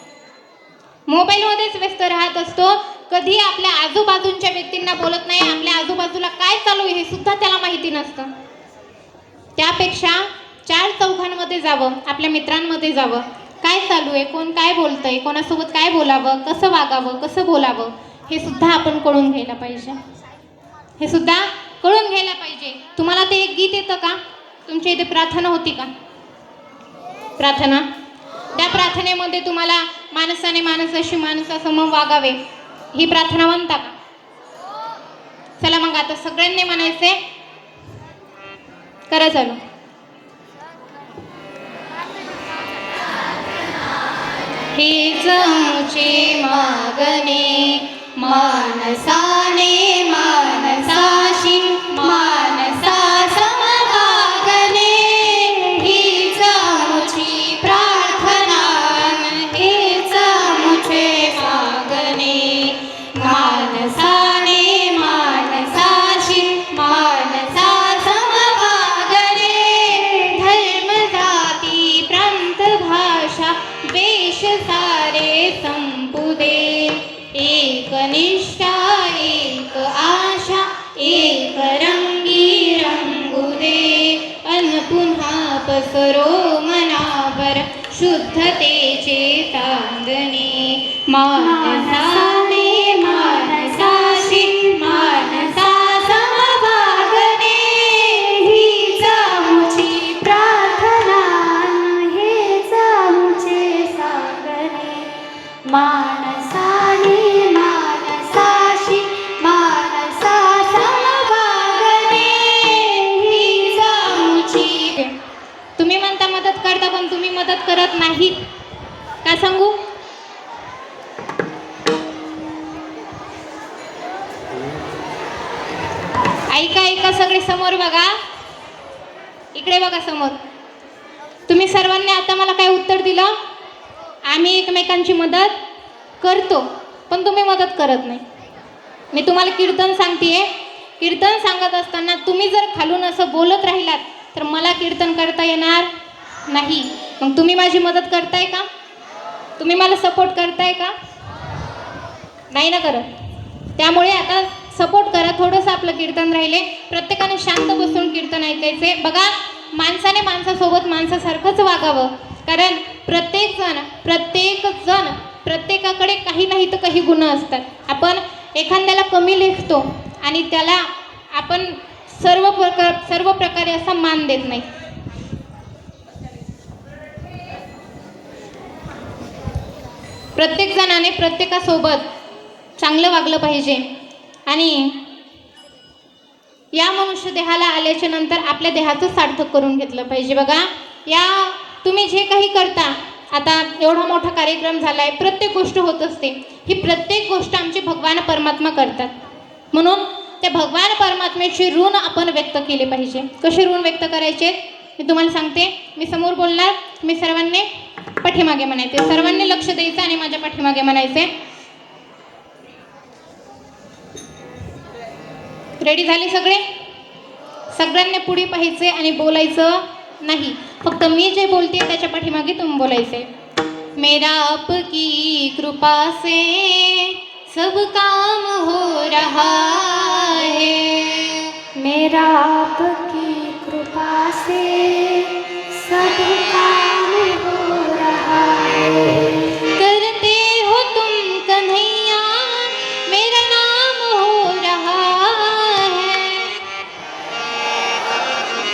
मोबाईलमध्येच व्यस्त राहत असतो. कधी आपल्या आजूबाजूच्या व्यक्तींना बोलत नाही, आपल्या आजूबाजूला काय चालू आहे हे सुद्धा त्याला माहिती नसतं. त्यापेक्षा 4 चौघांमध्ये जावं, आपल्या मित्रांमध्ये जावं, काय चालू आहे, कोण काय बोलतंय, कोणासोबत काय बोलावं, कसं वागावं, कसं बोलावं, हे सुद्धा आपण कळून घ्यायला पाहिजे, हे सुद्धा कळून घ्यायला पाहिजे. तुम्हाला ते एक गीत येतं का? तुमच्या इथे प्रार्थना होती का? प्रार्थना, त्या प्रार्थनेमध्ये तुम्हाला माणसाने माणसाशी माणसासमोर वागावे ही प्रार्थना म्हणता का? चला मग आता सगळ्यांनी म्हणायचे, करा चालू. हीच आमची मागणी, मानसाने मानसाशी मानसा समभागणे. हीच आमची प्रार्थना, हीच आमचे मागणे. मानसाने मानसाशी मानसा समभागणे. धर्म जाती प्रांत भाषा वेश सारे संपू दे. एक निष्ठा एक आशा एक रंगी रंगू दे. अन पुन्हा पसरो मनावर शुद्धतेचे चांदणे. मानसाने मानसाशी मानसा समभागणे. हीच आमची प्रार्थना, हेच आमचे सागणे. मानसाने मानसाशी मानसा समभागणे. हीच आमची. तुम्ही म्हणता मदत करता, पण तुम्ही मदत करत नाहीत का सांगू? ऐका ऐका सगळे समोर बघा, इकडे बघा समोर. तुम्ही सर्वांनी आता मला काय उत्तर दिलं? आम्ही एकमेकांची मदत करतो, पण तुम्ही मदत करत नाही. मी तुम्हाला कीर्तन सांगतेय, कीर्तन सांगत असताना तुम्ही जर खालून असं बोलत राहिलात तर मला कीर्तन करता येणार नाही. मग तुम्ही माझी मदत करताय का? तुम्ही मला सपोर्ट करताय का? नाही ना करत. त्यामुळे आता सपोर्ट करा. थोडंसं आपलं कीर्तन राहिले, प्रत्येकाने शांत बसून कीर्तन ऐकायचे. बघा, माणसाने माणसासोबत माणसासारखंच वागावं, कारण प्रत्येक जण प्रत्येकाकडे काही नाही तर काही गुण असतात. आपण एखाद्याला कमी लेखतो आणि त्याला आपण सर्व प्रकारे असा मान देत नाही. प्रत्येक जणाने प्रत्येकासोबत चांगलं वागलं पाहिजे आणि या मनुष्य देहाला आल्याच्या नंतर आपल्या देहाचं सार्थक करून घेतलं पाहिजे. बघा, या तुम्ही जे काही करता, आता एवढा मोठा कार्यक्रम झाला आहे, प्रत्येक गोष्ट होत असते, ही प्रत्येक गोष्ट आमचे भगवान परमात्मा करतात. म्हणून त्या भगवान परमात्म्याचे ऋण आपण व्यक्त केले पाहिजे. कसे ऋण व्यक्त करायचे मी तुम्हाला सांगते. मी समोर बोलणार, मी सर्वांनी पाठीमागे म्हणायचे, सर्वांनी लक्ष द्यायचं आणि माझ्या पाठीमागे म्हणायचे. रेडी झाले सगळे? सगळ्यांनी पुढे पाहायचे आणि बोलायचं नाही. फक्त मी जे बोलते त्याच्या पाठीमागे तुम्ही बोलायचे. मेरा आपकी कृपा से सब काम हो रहा है, मेरा आपकी कृपा से सब काम हो रहा है, करते हो तुम कन्हैया मेरा नाम हो रहा है,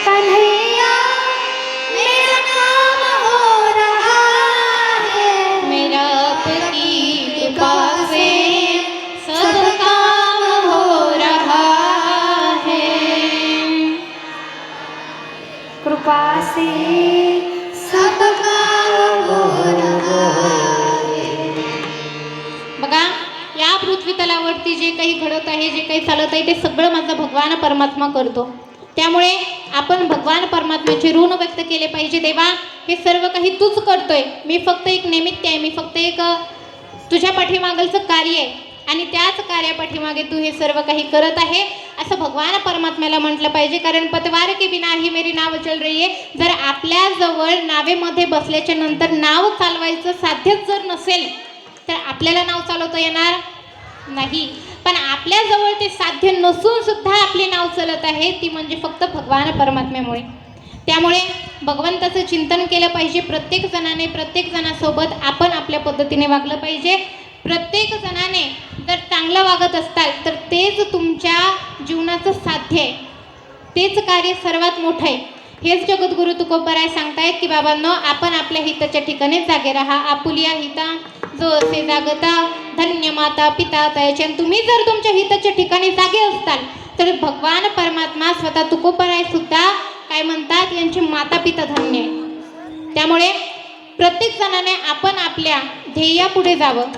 कन्हैया मेरा नाम हो रहा है, मेरा आपकी कृपा से सब काम हो रहा है. कृपा से सब काम हो रहा है. बघा, या पृथ्वी तलावरती जे काही घडत आहे, जे काही चालत आहे, ते सगळं माझा भगवान परमात्मा करतो. त्यामुळे आपण भगवान परमात्म्याचे ऋण व्यक्त केले पाहिजे. देवा, हे सर्व काही तूच करतोय, मी फक्त एक निमित्त आहे, मी फक्त एक तुझ्या पाठीमागलचं कार्य आहे आणि त्याच कार्यापाठीमागे तू हे सर्व काही करत आहे असं भगवान परमात्म्याला म्हटलं पाहिजे. कारण पतवार के बिना ही मेरी नाव चल रही आहे. जर आपल्याजवळ नावेमध्ये बसल्याच्या नंतर नाव चालवायचं साध्यच जर नसेल तर आपल्याला नाव चालवता येणार नाही. पण आपल्याजवळ ते साध्य नसून सुद्धा आपले नाव चालत आहे, ती म्हणजे फक्त भगवान परमात्म्यामुळे. त्यामुळे भगवंताचं चिंतन केलं पाहिजे. प्रत्येक जणासोबत आपण आपल्या पद्धतीने वागलं पाहिजे. प्रत्येक जणाने जर चांगलं वागत असताल तर तेच तुमच्या जीवनाचं साध्य आहे, तेच कार्य सर्वात मोठं आहे. हेच जगद्गुरु तुकोबराय सांगतायत की बाबांनो, आपण आपल्या हिताच्या ठिकाणी जागे राहा. आपुलिया हिता जो असे जागता धन्य माता पिता तयाचे. तुम्ही जर तुमच्या हिताच्या ठिकाणी जागे असताल तर भगवान परमात्मा स्वतः तुकोबराय सुद्धा काय म्हणतात, यांचे माता पिता धन्य आहे. त्यामुळे प्रत्येक जणाने आपण आपल्या ध्येयापुढे जावं.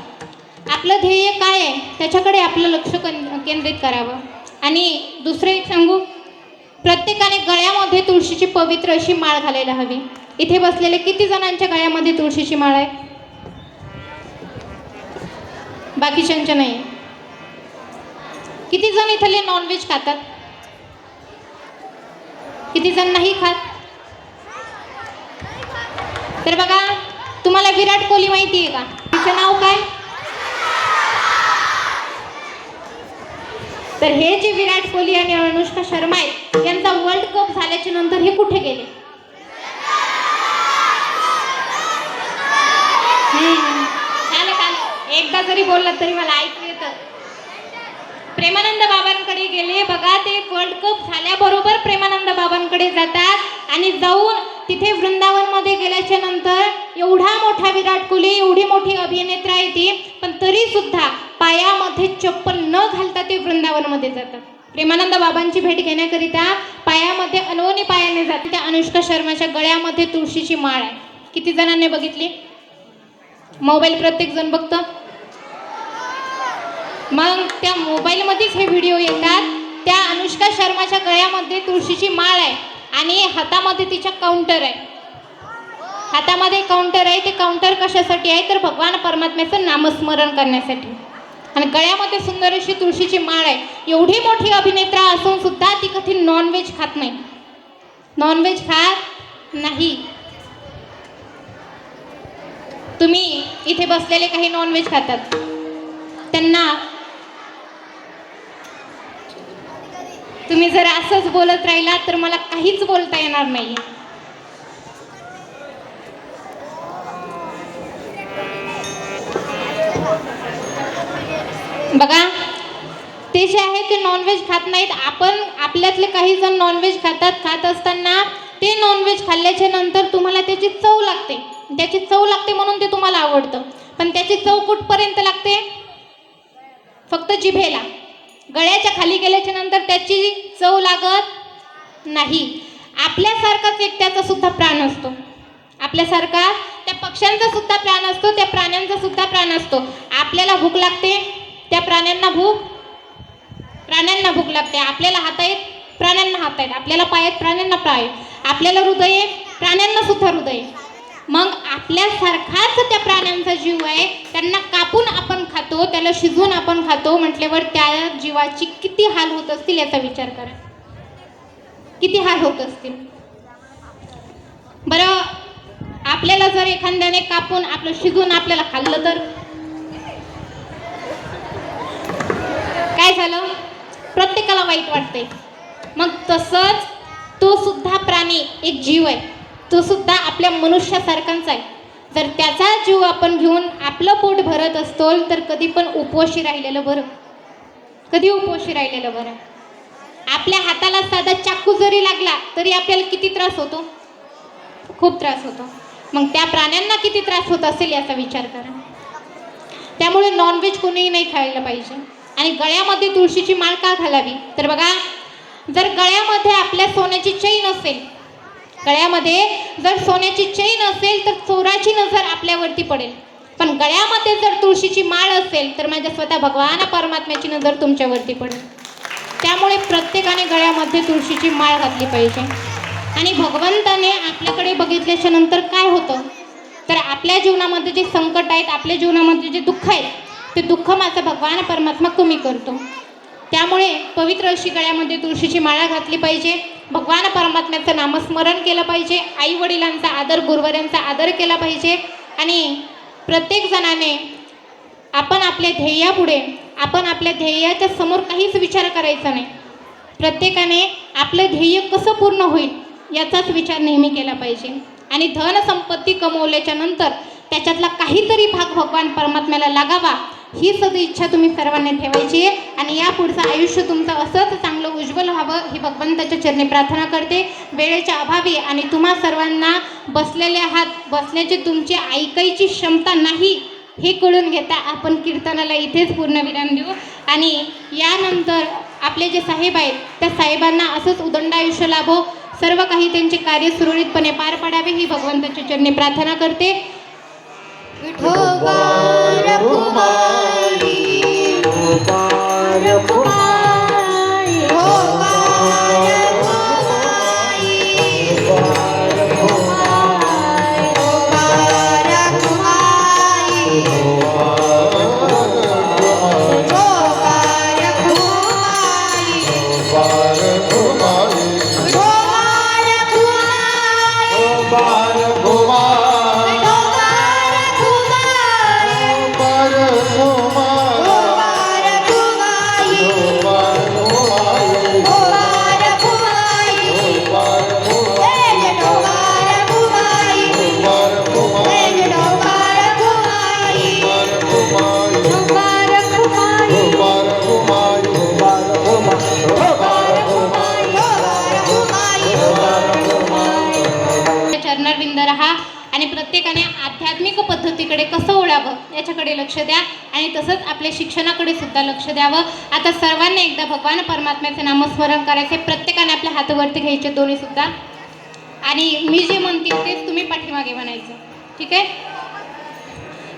आपलं ध्येय काय आहे त्याच्याकडे आपलं लक्ष केंद्रित करावं. आणि दुसरं एक सांगू, प्रत्येकाने गळ्यामध्ये तुळशीची पवित्र अशी माळ घालायला हवी. इथे बसलेले किती जणांच्या गळ्यामध्ये तुळशीची माळ आहे? बाकीच्यांच्या नाही. किती जण इथले नॉनव्हेज खातात? किती जण नाही खात? तर बघा, तुम्हाला विराट कोहली माहिती आहे का? तिचं नाव काय? तर हे जे विराट कोहली आणि अनुष्का शर्मा आहेत, यांचा वर्ल्ड कप झाल्याच्या नंतर हे कुठे गेले? झालं, एकदा जरी बोललात तरी मला ऐकू येतं. प्रेमानंद बाबांकडे गेले. बघा, ते वर्ल्ड कप झाल्याबरोबर प्रेमानंद बाबांकडे जातात आणि जाऊन तिथे वृंदावनमध्ये गेल्याच्या नंतर एवढा मोठा विराट कोहली, एवढी मोठी अभिनेत्री आहे ती, पण तरी सुद्धा पायामध्ये चप्पल न घालता ते वृंदावनमध्ये जातात. प्रेमानंद बाबांची भेट घेण्याकरिता पायामध्ये अनोनी पायाने जातात. त्या अनुष्का शर्माच्या गळ्यामध्ये तुळशीची माळ आहे. किती जणांनी बघितली? मोबाईल प्रत्येक जण बघतं. मग त्या मोबाईलमध्येच हे व्हिडिओ येतात. त्या अनुष्का शर्माच्या गळ्यामध्ये तुळशीची माळ आहे आणि हातामध्ये तिच्या काउंटर आहे. हातामध्ये काउंटर आहे. ते काउंटर कशासाठी आहे तर भगवान परमात्म्याचं नामस्मरण करण्यासाठी. आणि गळ्यामध्ये सुंदर अशी तुळशीची माळ आहे. एवढी मोठी अभिनेत्री असून सुद्धा ती कधी नॉनव्हेज खात नाही. नॉनव्हेज खात नाही. तुम्ही इथे बसलेले काही नॉनव्हेज खातात, त्यांना तुम्ही जर असंच बोलत राहिला तर मला काहीच बोलता येणार नाही. बघा, ते जे आहे ते नॉनव्हेज खात नाहीत. आपण आपल्यातले काही जण नॉनव्हेज खातात. खात असताना ते नॉनव्हेज खाल्ल्याच्या नंतर तुम्हाला त्याची चव लागते. त्याची चव लागते म्हणून ते तुम्हाला आवडतं. पण त्याची चव कुठपर्यंत लागते? फक्त जिभेला. गळ्याच्या खाली गेल्याच्या नंतर त्याची चव लागत नाही. आपल्यासारखाच एक त्याचा सुद्धा प्राण असतो. आपल्यासारखा त्या पक्ष्यांचा सुद्धा प्राण असतो, त्या प्राण्यांचा सुद्धा प्राण असतो. आपल्याला भूक लागते, त्या प्राण्यांना भूक लागते. आपल्याला हात आहेत, प्राण्यांना हात आहेत. आपल्याला पाय आहेत, प्राण्यांना पाय आहेत. आपल्याला हृदय आहे, प्राण्यांना सुद्धा हृदय आहे. मग आपल्यासारखाच त्या प्राण्यांचा जीव आहे. त्यांना कापून आपण खातो, त्याला शिजवून आपण खातो म्हटल्यावर त्या जीवाची किती हाल होत असतील याचा विचार करा. किती हाल होत असतील. बरं, आपल्याला जर एखाद्याने कापून आपलं शिजवून आपल्याला खाल्लं तर काय झालं? प्रत्येकाला वाईट वाटते. मग तसंच तो सुद्धा प्राणी एक जीव आहे. तो सुद्धा आपल्या मनुष्यासारखाच आहे. जर त्याचा जीव आपण घेऊन आपलं पोट भरत असतो तर कधी पण उपवाशी राहिलेलं बरं. कधी उपवाशी राहिलेलं बरं. आपल्या हाताला साधा चाकू जरी लागला तरी आपल्याला किती त्रास होतो? खूप त्रास होतो. मग त्या प्राण्यांना किती त्रास होत असेल याचा विचार करा. त्यामुळे नॉनव्हेज कोणीही नाही खायला पाहिजे. आणि गळ्यामध्ये तुळशीची माळ का घालावी? तर बघा, जर गळ्यामध्ये आपल्या सोन्याची चैन असेल, गळ्यामध्ये जर सोन्याची चैन असेल तर चोराची नजर आपल्यावरती पडेल. पण गळ्यामध्ये जर तुळशीची माळ असेल तर माझ्या स्वतः भगवान परमात्म्याची नजर तुमच्यावरती पडेल. त्यामुळे प्रत्येकाने गळ्यामध्ये तुळशीची माळ घातली पाहिजे. आणि भगवंताने आपल्याकडे बघितल्याच्या नंतर काय होतं तर आपल्या जीवनामध्ये जे संकट आहेत, आपल्या जीवनामध्ये जे दुःख आहेत, ते दुःख माझा भगवान परमात्मा कमी करतो. त्यामुळे पवित्र अशी गळ्यामध्ये तुळशीची माळा घातली पाहिजे. भगवान परमात्म्याचं नामस्मरण केलं पाहिजे. आई वडिलांचा आदर, गुरुवर्यांचा आदर केला पाहिजे. आणि प्रत्येक जणाने आपण आपल्या ध्येयापुढे, आपण आपल्या ध्येयाच्या समोर काहीच विचार करायचा नाही. प्रत्येकाने आपलं ध्येय कसं पूर्ण होईल याचाच विचार नेहमी केला पाहिजे. आणि धन संपत्ती कमवल्याच्या नंतर त्याच्यातला काहीतरी भाग भगवान परमात्म्याला लागावा ही सदिच्छा तुम्ही सर्वांनी ठेवायची आहे. आणि या पुढचं आयुष्य तुमचं असंच चांगलं उज्ज्वल व्हावं ही भगवंताच्या चरणी प्रार्थना करते. वेळेच्या अभावी आणि तुम्हा सर्वांना बसलेले आहात, बसण्याची तुमची ऐकायची क्षमता नाही हे कळून घेता आपण कीर्तनाला इथेच पूर्णविराम देऊ. आणि यानंतर आपले जे साहेब आहेत त्या साहेबांना असंच उदंड आयुष्य लाभो, सर्व काही त्यांचे कार्य सुरळीतपणे पार पाडावे ही भगवंताच्या चरणी प्रार्थना करते. विठोबा रखुमाई, विठोबा रखुमाई, विठोबा रखुमाई, विठोबा रखुमाई, विठोबा रखुमाई, विठोबा रखुमाई, चरणारविंद राहा. आणि प्रत्येकाने आध्यात्मिक पद्धतीकडे कसं ओढावं याच्याकडे लक्ष द्या. आणि तसंच आपल्या शिक्षणाकडे सुद्धा लक्ष द्यावं. आता सर्वांनी एकदा भगवान परमात्म्याचे नामस्मरण करायचे. प्रत्येकाने आपल्या हातावरती घ्यायचे दोन्ही सुद्धा. आणि मी जे म्हणतील तेच तुम्ही पाठीमागे म्हणायचं. ठीक आहे?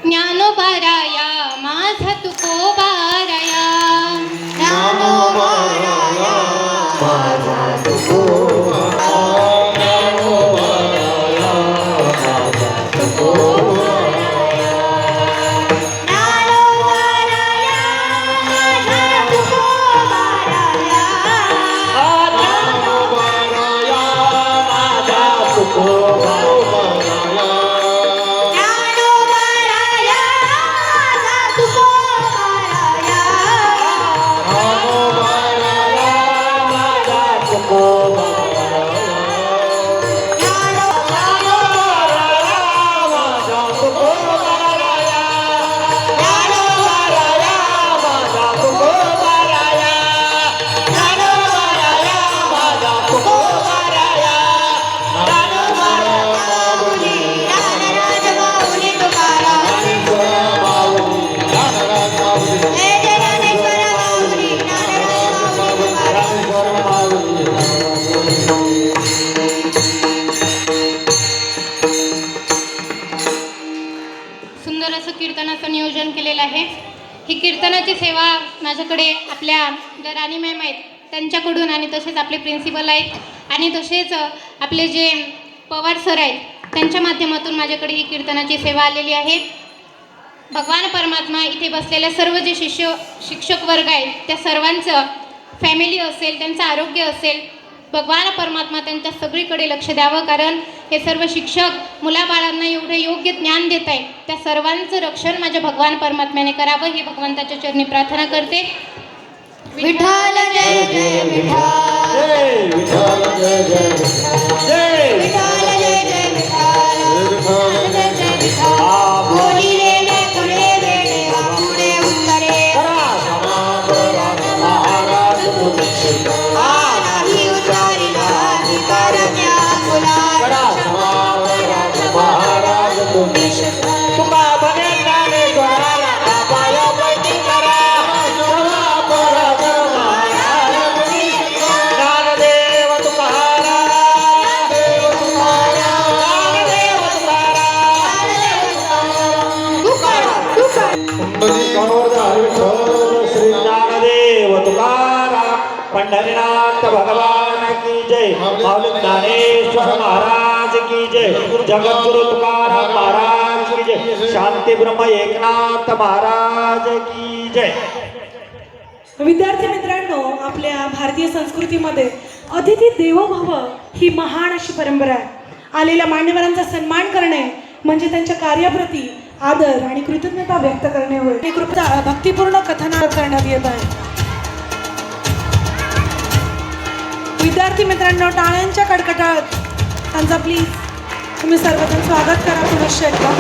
ज्ञानोबाराया माझा तुकोबाराया, ज्ञानोबाराया माझा तुकोबाराया, ज्ञानोबाराया माझा तुकोबाराया, ज्ञानोबाराया माझा तुकोबाराया, ज्ञानोबाराया माझा तुकोबाराया, ज्ञानोबाराया माझा तुकोबाराया, ज्ञानोबाराया माझा तुको सुंदर असं कीर्तनाचं नियोजन केलेलं आहे. ही कीर्तनाची सेवा माझ्याकडे आपल्या ज्या राणी मॅम आहेत त्यांच्याकडून आणि तसेच आपले प्रिन्सिपल आहेत आणि तसेच आपले जे पवार सर आहेत त्यांच्या माध्यमातून माझ्याकडे ही कीर्तनाची सेवा आलेली आहे. भगवान परमात्मा इथे बसलेले सर्व जे शिक्षक वर्ग आहेत त्या सर्वांचं फॅमिली असेल, त्यांचं आरोग्य असेल, भगवान परमात्मा त्यांच्या सगळीकडे लक्ष द्यावं. कारण हे सर्व शिक्षक मुलाबाळांना एवढे योग्य ज्ञान देत आहेत, त्या सर्वांचं रक्षण माझ्या भगवान परमात्म्याने करावं ही भगवंताच्या चरणी प्रार्थना करते. विठ्ठल जय जय विठ्ठल जय विठ्ठल जय जय जय विठ्ठल जय जय विठ्ठल जय जय विठ्ठल बोली रे पुढे वेडे पुढे उत्तरे महाराज तुझे नाही उतारी नाही करण्या मुला महाराज तुझे तुका बने ज्ञानेश्वराला पाय पैकी करा ज्ञानदेव तुकाराम श्री ज्ञानदेव तुकाराम पंढरीनाथ भगवान की जय. माऊली ज्ञानेश्वर महाराज की जय. जगद्गुरु तुकाराम महाराज की जय. शांती ब्रह्म एकनाथ महाराज की जय. विद्यार्थी मित्रांनो, आपल्या भारतीय संस्कृतीमध्ये अतिथी देवो भव ही महान अशी परंपरा आहे. आलेल्या मान्यवरांचा सन्मान करणे म्हणजे त्यांच्या कार्याप्रती आदर आणि कृतज्ञता व्यक्त करणे होय. ही कृपा भक्तिपूर्ण कथनात करण्यात येत आहे. विद्यार्थी मित्रांनो, टाळ्यांच्या कडकडाट त्यांचा प्लीज तुम्ही सर्वजण स्वागत करा पुनश्च एकदा.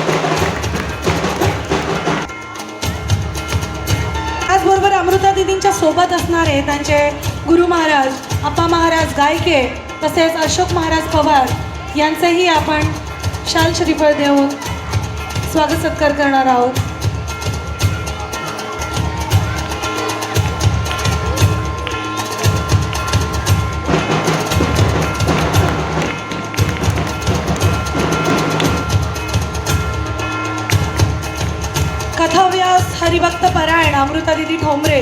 त्याचबरोबर अमृता दिदींच्या सोबत असणारे त्यांचे गुरु महाराज अप्पा महाराज गायके तसेच अशोक महाराज पवार यांचेही आपण शाल श्रीफळ देऊन स्वागत सत्कार करणार आहोत. कथाव्यास हरिभक्त परायण अमृता दिदी ठोंबरे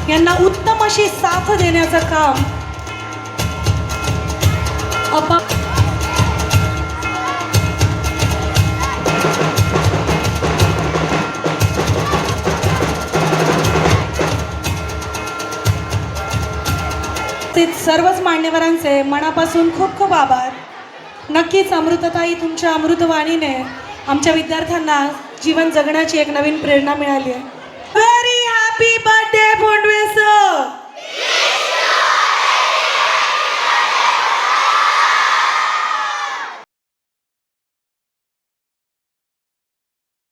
यांना उत्तम अशी साथ देण्याचं काम सर्वच मान्यवरांचे मनापासून खूप खूप आभार. नक्कीच अमृतताई तुमच्या अमृतवाणीने आमच्या विद्यार्थ्यांना जीवन जगण्याची एक नवीन प्रेरणा मिळाली आहे. Very happy birthday Phondwe sir.